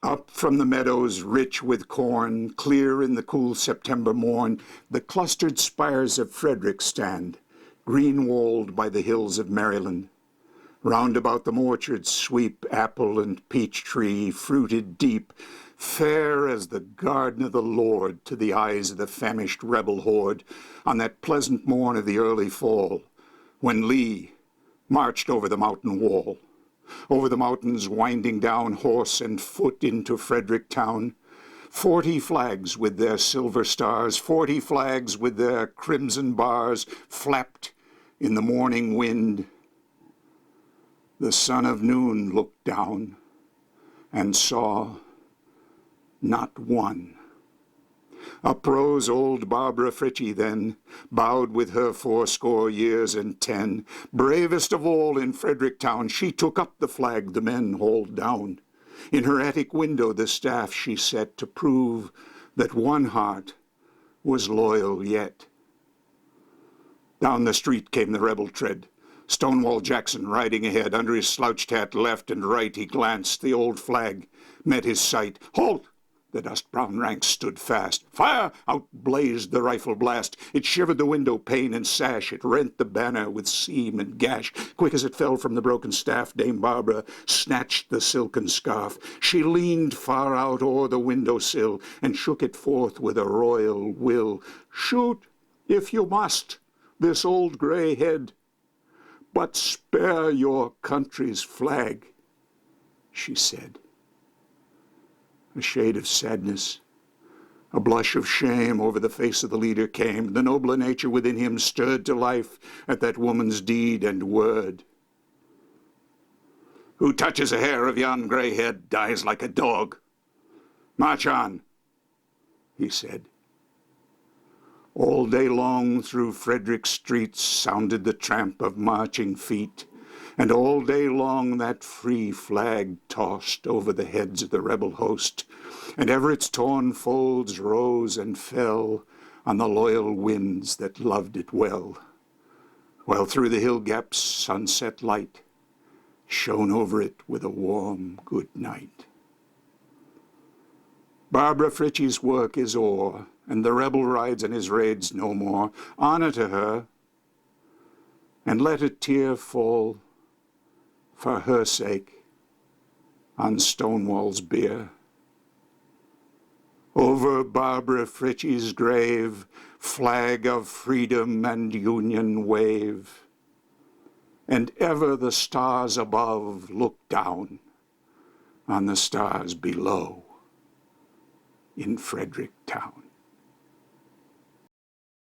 Up from the meadows rich with corn, clear in the cool September morn, the clustered spires of Frederick stand, green-walled by the hills of Maryland. Round about them orchards sweep, apple and peach tree, fruited deep, fair as the garden of the Lord to the eyes of the famished rebel horde, on that pleasant morn of the early fall, when Lee marched over the mountain wall. Over the mountains winding down horse and foot into Frederick town, 40 flags with their silver stars, 40 flags with their crimson bars, flapped in the morning wind. The son of noon looked down and saw not one. Uprose old Barbara Frietchie then, bowed with her 80 years and 10. Bravest of all in Frederick town, she took up the flag the men hauled down. In her attic window the staff she set to prove that one heart was loyal yet. Down the street came the rebel tread, Stonewall Jackson riding ahead. Under his slouched hat left and right he glanced. The old flag met his sight. Halt! The dust-brown ranks stood fast. Fire! Out blazed the rifle blast. It shivered the window pane and sash. It rent the banner with seam and gash. Quick as it fell from the broken staff, Dame Barbara snatched the silken scarf. She leaned far out o'er the window sill and shook it forth with a royal will. Shoot, if you must, this old gray head, but spare your country's flag, she said. A shade of sadness, a blush of shame over the face of the leader came. The nobler nature within him stirred to life at that woman's deed and word. Who touches a hair of yon gray head dies like a dog. March on, he said. All day long through Frederick streets sounded the tramp of marching feet, and all day long that free flag tossed over the heads of the rebel host, and ever its torn folds rose and fell on the loyal winds that loved it well, while through the hill gaps sunset light shone over it with a warm good night. Barbara Frietchie's work is o'er, and the rebel rides in his raids no more. Honor to her, and let a tear fall for her sake on Stonewall's bier. Over Barbara Frietchie's grave, flag of freedom and union wave, and ever the stars above look down on the stars below in Frederick town.